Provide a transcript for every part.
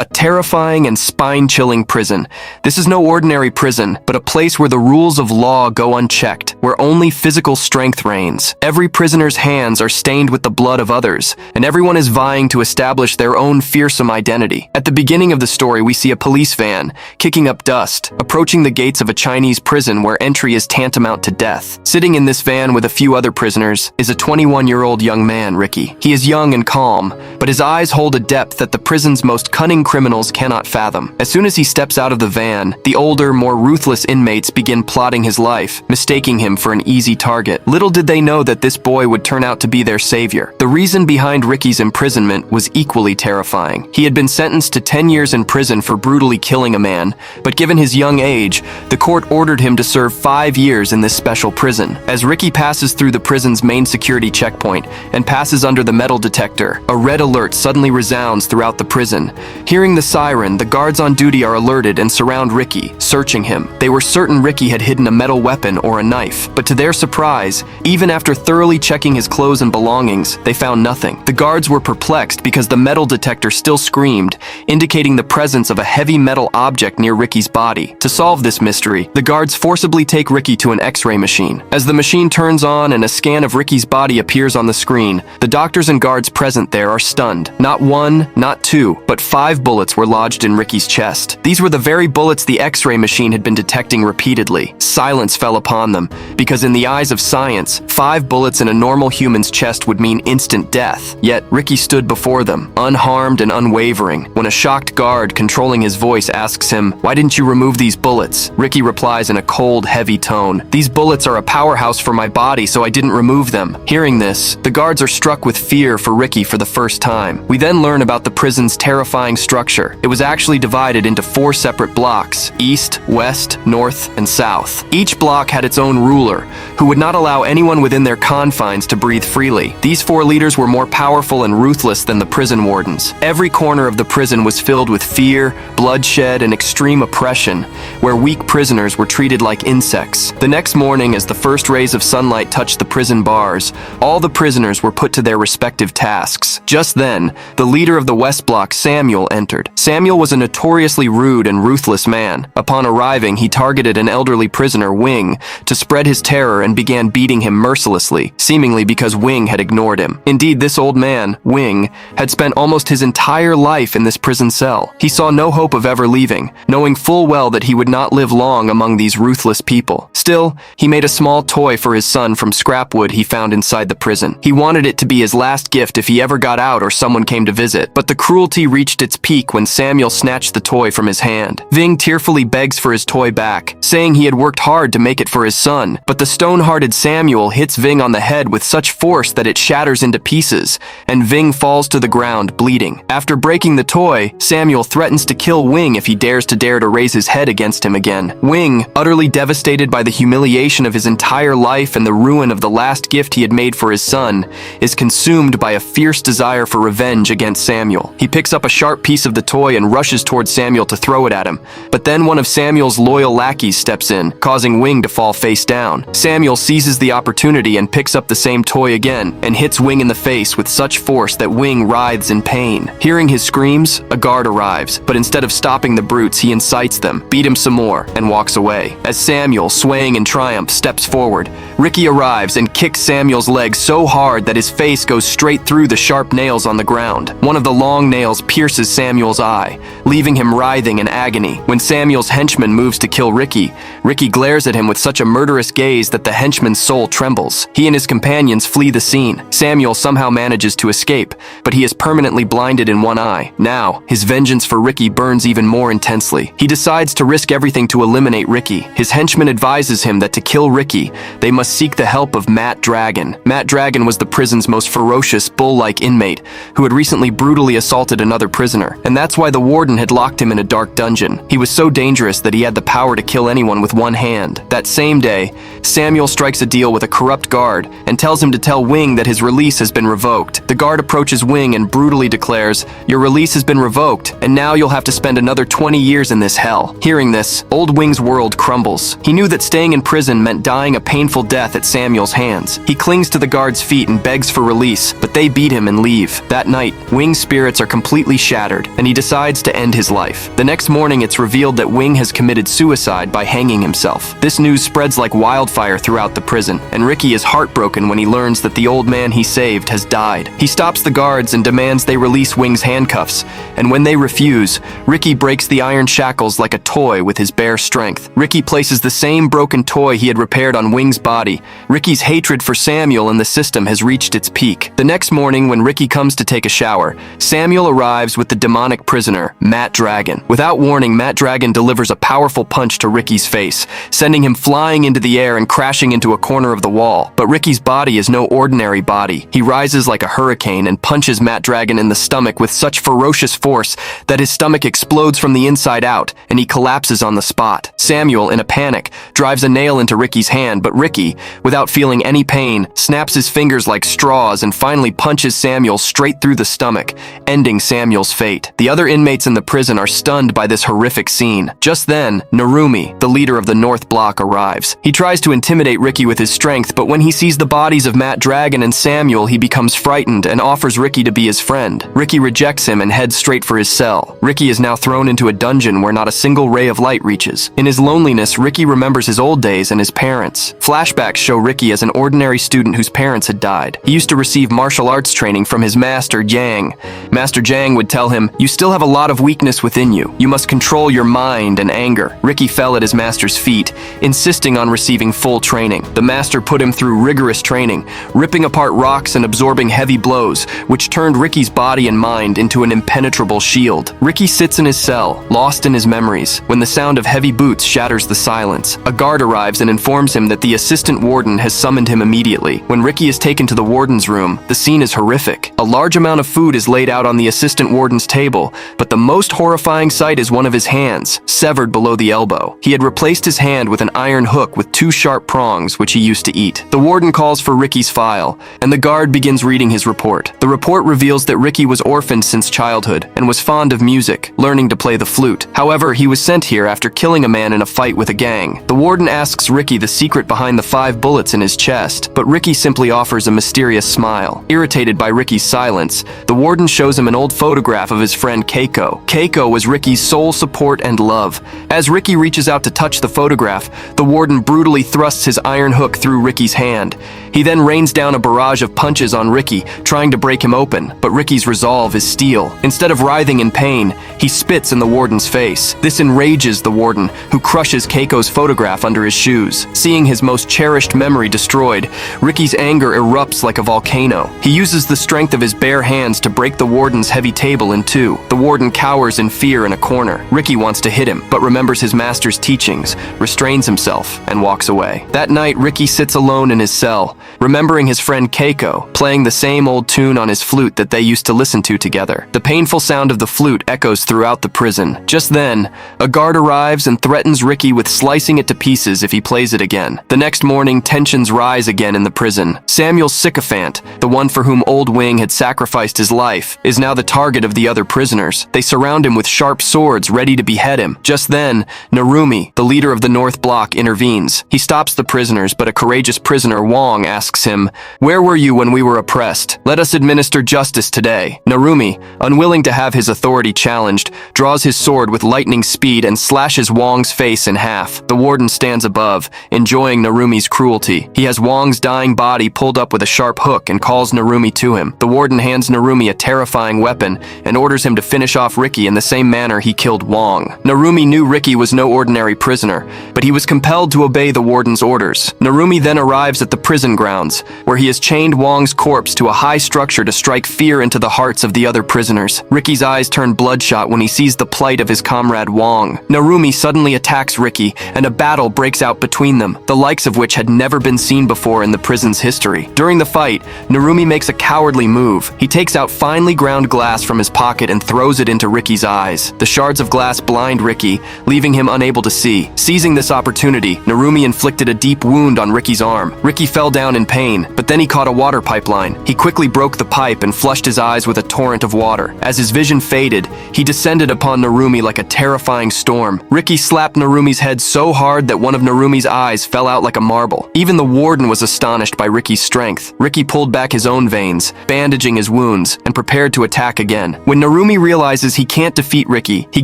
A terrifying and spine-chilling prison. This is no ordinary prison, but a place where the rules of law go unchecked, where only physical strength reigns. Every prisoner's hands are stained with the blood of others, and everyone is vying to establish their own fearsome identity. At the beginning of the story, we see a police van, kicking up dust, approaching the gates of a Chinese prison where entry is tantamount to death. Sitting in this van with a few other prisoners is a 21-year-old young man, Riki. He is young and calm, but his eyes hold a depth that the prison's most cunning criminals cannot fathom. As soon as he steps out of the van, the older, more ruthless inmates begin plotting his life, mistaking him for an easy target. Little did they know that this boy would turn out to be their savior. The reason behind Riki's imprisonment was equally terrifying. He had been sentenced to 10 years in prison for brutally killing a man, but given his young age, the court ordered him to serve 5 years in this special prison. As Riki passes through the prison's main security checkpoint and passes under the metal detector, a red alert suddenly resounds throughout the prison. Hearing the siren, the guards on duty are alerted and surround Riki, searching him. They were certain Riki had hidden a metal weapon or a knife, but to their surprise, even after thoroughly checking his clothes and belongings, they found nothing. The guards were perplexed because the metal detector still screamed, indicating the presence of a heavy metal object near Riki's body. To solve this mystery, the guards forcibly take Riki to an X-ray machine. As the machine turns on and a scan of Riki's body appears on the screen, the doctors and guards present there are stunned. Not one, not two, but 5 bullets were lodged in Riki's chest. These were the very bullets the X-ray machine had been detecting repeatedly. Silence fell upon them, because in the eyes of science, 5 bullets in a normal human's chest would mean instant death. Yet Riki stood before them, unharmed and unwavering. When a shocked guard controlling his voice asks him, "Why didn't you remove these bullets?" Riki replies in a cold, heavy tone, "These bullets are a powerhouse for my body, so I didn't remove them." Hearing this, the guards are struck with fear for Riki for the first time. We then learn about the prison's terrifying structure. It was actually divided into 4 separate blocks: east, west, north, and south. Each block had its own ruler, who would not allow anyone within their confines to breathe freely. These 4 leaders were more powerful and ruthless than the prison wardens. Every corner of the prison was filled with fear, bloodshed, and extreme oppression, where weak prisoners were treated like insects. The next morning, as the first rays of sunlight touched the prison bars, all the prisoners were put to their respective tasks. Just then, the leader of the West Block, Samuel, entered. Samuel was a notoriously rude and ruthless man. Upon arriving, he targeted an elderly prisoner, Wing, to spread his terror and began beating him mercilessly, seemingly because Wing had ignored him. Indeed, this old man, Wing, had spent almost his entire life in this prison cell. He saw no hope of ever leaving, knowing full well that he would not live long among these ruthless people. Still, he made a small toy for his son from scrap wood he found inside the prison. He wanted it to be his last gift if he ever got out or someone came to visit. But the cruelty reached its peak when Samuel snatched the toy from his hand. Ving tearfully begs for his toy back, saying he had worked hard to make it for his son. But the stone-hearted Samuel hits Ving on the head with such force that it shatters into pieces, and Ving falls to the ground, bleeding. After breaking the toy, Samuel threatens to kill Wing if he dares to raise his head against him again. Wing, utterly devastated by the humiliation of his entire life and the ruin of the last gift he had made for his son, is consumed by a fierce desire for revenge against Samuel. He picks up a sharp piece of the toy and rushes towards Samuel to throw it at him. But then one of Samuel's loyal lackeys steps in, causing Wing to fall face down. Samuel seizes the opportunity and picks up the same toy again, and hits Wing in the face with such force that Wing writhes in pain. Hearing his screams, a guard arrives, but instead of stopping the brutes, he incites them, beat him some more, and walks away. As Samuel, swaying in triumph, steps forward, Riki arrives and kicks Samuel's leg so hard that his face goes straight through the sharp nails on the ground. One of the long nails pierces Samuel's eye, leaving him writhing in agony. When Samuel's henchman moves to kill Riki, Riki glares at him with such a murderous gaze that the henchman's soul trembles. He and his companions flee the scene. Samuel somehow manages to escape, but he is permanently blinded in one eye. Now, his vengeance for Riki burns even more intensely. He decides to risk everything to eliminate Riki. His henchman advises him that to kill Riki, they must seek the help of Matt Dragon. Matt Dragon was the prison's most ferocious, bull-like inmate, who had recently brutally assaulted another prisoner, and that's why the warden had locked him in a dark dungeon. He was so dangerous that he had the power to kill anyone with one hand. That same day, Samuel strikes a deal with a corrupt guard and tells him to tell Wing that his release has been revoked. The guard approaches Wing and brutally declares, "Your release has been revoked, and now you'll have to spend another 20 years in this hell." Hearing this, old Wing's world crumbles. He knew that staying in prison meant dying a painful death death at Samuel's hands. He clings to the guard's feet and begs for release, but they beat him and leave. That night, Wing's spirits are completely shattered, and he decides to end his life. The next morning, it's revealed that Wing has committed suicide by hanging himself. This news spreads like wildfire throughout the prison, and Riki is heartbroken when he learns that the old man he saved has died. He stops the guards and demands they release Wing's handcuffs, and when they refuse, Riki breaks the iron shackles like a toy with his bare strength. Riki places the same broken toy he had repaired on Wing's body. Riki's hatred for Samuel and the system has reached its peak. The next morning, when Riki comes to take a shower, Samuel arrives with the demonic prisoner, Matt Dragon. Without warning, Matt Dragon delivers a powerful punch to Riki's face, sending him flying into the air and crashing into a corner of the wall. But Riki's body is no ordinary body. He rises like a hurricane and punches Matt Dragon in the stomach with such ferocious force that his stomach explodes from the inside out, and he collapses on the spot. Samuel, in a panic, drives a nail into Riki's hand, but Riki, without feeling any pain, snaps his fingers like straws and finally punches Samuel straight through the stomach, ending Samuel's fate. The other inmates in the prison are stunned by this horrific scene. Just then, Narumi, the leader of the North Block, arrives. He tries to intimidate Riki with his strength, but when he sees the bodies of Matt Dragon and Samuel, he becomes frightened and offers Riki to be his friend. Riki rejects him and heads straight for his cell. Riki is now thrown into a dungeon where not a single ray of light reaches. In his loneliness, Riki remembers his old days and his parents. Flashbacks show Riki as an ordinary student whose parents had died. He used to receive martial arts training from his master, Yang. Master Yang would tell him, "You still have a lot of weakness within you. You must control your mind and anger." Riki fell at his master's feet, insisting on receiving full training. The master put him through rigorous training, ripping apart rocks and absorbing heavy blows, which turned Riki's body and mind into an impenetrable shield. Riki sits in his cell, lost in his memories, when the sound of heavy boots shatters the silence. A guard arrives and informs him that the assistant warden has summoned him immediately. When Riki is taken to the warden's room, the scene is horrific. A large amount of food is laid out on the assistant warden's table, but the most horrifying sight is one of his hands, severed below the elbow. He had replaced his hand with an iron hook with two sharp prongs, which he used to eat. The warden calls for Riki's file, and the guard begins reading his report. The report reveals that Riki was orphaned since childhood and was fond of music, learning to play the flute. However, he was sent here after killing a man in a fight with a gang. The warden asks Riki the secret behind the 5 bullets in his chest, but Riki simply offers a mysterious smile. Irritated by Riki's silence, the warden shows him an old photograph of his friend Keiko. Keiko was Riki's sole support and love. As Riki reaches out to touch the photograph, the warden brutally thrusts his iron hook through Riki's hand. He then rains down a barrage of punches on Riki, trying to break him open, but Riki's resolve is steel. Instead of writhing in pain, he spits in the warden's face. This enrages the warden, who crushes Keiko's photograph under his shoes. Seeing his most cherished memory destroyed, Riki's anger erupts like a volcano. He uses the strength of his bare hands to break the warden's heavy table in two. The warden cowers in fear in a corner. Riki wants to hit him, but remembers his master's teachings, restrains himself, and walks away. That night, Riki sits alone in his cell, remembering his friend Keiko, playing the same old tune on his flute that they used to listen to together. The painful sound of the flute echoes throughout the prison. Just then, a guard arrives and threatens Riki with slicing it to pieces if he plays it again. The next morning, tensions rise again in the prison. Samuel's sycophant, the one for whom Old Wing had sacrificed his life, is now the target of the other prisoners. They surround him with sharp swords, ready to behead him. Just then, Narumi, the leader of the North Block, intervenes. He stops the prisoners, but a courageous prisoner, Wong, asks him, "Where were you when we were oppressed? Let us administer justice today." Narumi, unwilling to have his authority challenged, draws his sword with lightning speed and slashes Wong's face in half. The warden stands above, enjoying Narumi's cruelty. He has Wong's dying body pulled up with a sharp hook and calls Narumi to him. The warden hands Narumi a terrifying weapon and orders him to finish off Riki in the same manner he killed Wong. Narumi knew Riki was no ordinary prisoner, but he was compelled to obey the warden's orders. Narumi then arrives at the prison grounds, where he has chained Wong's corpse to a high structure to strike fear into the hearts of the other prisoners. Riki's eyes turn bloodshot when he sees the plight of his comrade Wong. Narumi suddenly attacks Riki, and a battle breaks out between them, the likes of which had never been seen before in the prison's history. During the fight, Narumi makes a cowardly move. He takes out finely ground glass from his pocket and throws it into Riki's eyes. The shards of glass blind Riki, leaving him unable to see. Seizing this opportunity, Narumi inflicted a deep wound on Riki's arm. Riki fell down in pain, but then he caught a water pipeline. He quickly broke the pipe and flushed his eyes with a torrent of water. As his vision faded, he descended upon Narumi like a terrifying storm. Riki slapped Narumi's head so hard that one of Narumi's eyes fell out like a marble. marble. Even the warden was astonished by Riki's strength. Riki pulled back his own veins, bandaging his wounds, and prepared to attack again. When Narumi realizes he can't defeat Riki, he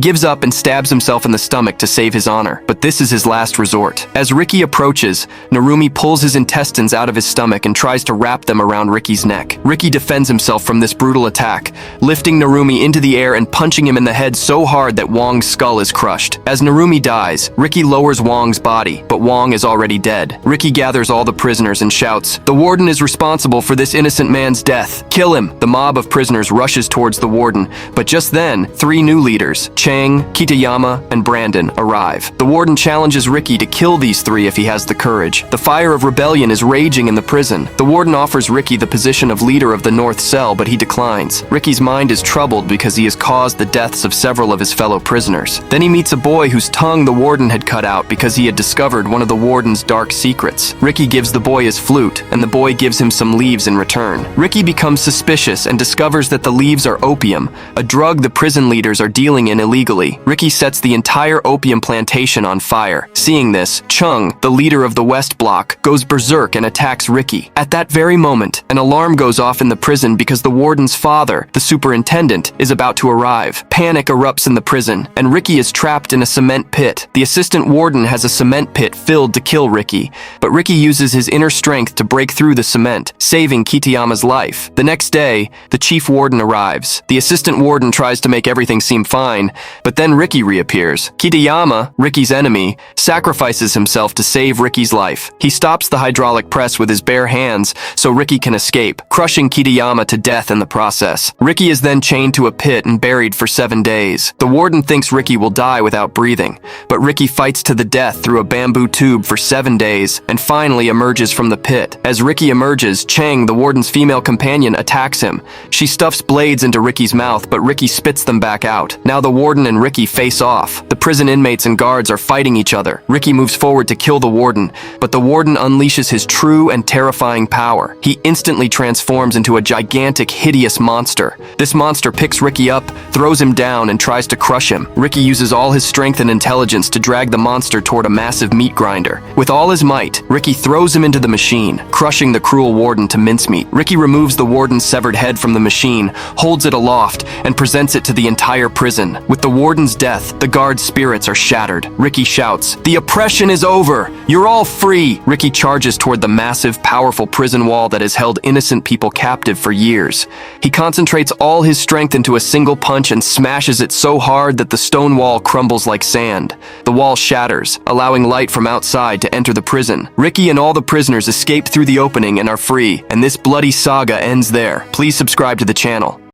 gives up and stabs himself in the stomach to save his honor. But this is his last resort. As Riki approaches, Narumi pulls his intestines out of his stomach and tries to wrap them around Riki's neck. Riki defends himself from this brutal attack, lifting Narumi into the air and punching him in the head so hard that Wong's skull is crushed. As Narumi dies, Riki lowers Wong's body, but Wong is already dead. Riki gathers all the prisoners and shouts, "The warden is responsible for this innocent man's death. Kill him!" The mob of prisoners rushes towards the warden, but just then, 3 new leaders, Chang, Kitayama, and Brandon, arrive. The warden challenges Riki to kill these 3 if he has the courage. The fire of rebellion is raging in the prison. The warden offers Riki the position of leader of the North Cell, but he declines. Riki's mind is troubled because he has caused the deaths of several of his fellow prisoners. Then he meets a boy whose tongue the warden had cut out because he had discovered one of the warden's dark secrets. Riki gives the boy his flute, and the boy gives him some leaves in return. Riki becomes suspicious and discovers that the leaves are opium, a drug the prison leaders are dealing in illegally. Riki sets the entire opium plantation on fire. Seeing this, Chung, the leader of the West Block, goes berserk and attacks Riki. At that very moment, an alarm goes off in the prison because the warden's father, the superintendent, is about to arrive. Panic erupts in the prison, and Riki is trapped in a cement pit. The assistant warden has a cement pit filled to kill Riki, but Riki uses his inner strength to break through the cement, saving Kitayama's life. The next day, the chief warden arrives. The assistant warden tries to make everything seem fine, but then Riki reappears. Kitayama, Riki's enemy, sacrifices himself to save Riki's life. He stops the hydraulic press with his bare hands so Riki can escape, crushing Kitayama to death in the process. Riki is then chained to a pit and buried for 7 days. The warden thinks Riki will die without breathing, but Riki fights to the death through a bamboo tube for 7 days and finally emerges from the pit. As Riki emerges, Chang, the warden's female companion, attacks him. She stuffs blades into Riki's mouth, but Riki spits them back out. Now the warden and Riki face off. The prison inmates and guards are fighting each other. Riki moves forward to kill the warden, but the warden unleashes his true and terrifying power. He instantly transforms into a gigantic, hideous monster. This monster picks Riki up, throws him down, and tries to crush him. Riki uses all his strength and intelligence to drag the monster toward a massive meat grinder. With all his might, Riki throws him into the machine, crushing the cruel warden to mincemeat. Riki removes the warden's severed head from the machine, holds it aloft, and presents it to the entire prison. With the warden's death, the guards' spirits are shattered. Riki shouts, "The oppression is over! You're all free!" Riki charges toward the massive, powerful prison wall that has held innocent people captive for years. He concentrates all his strength into a single punch and smashes it so hard that the stone wall crumbles like sand. The wall shatters, allowing light from outside to enter the prison. Riki and all the prisoners escape through the opening and are free, and this bloody saga ends there. Please subscribe to the channel.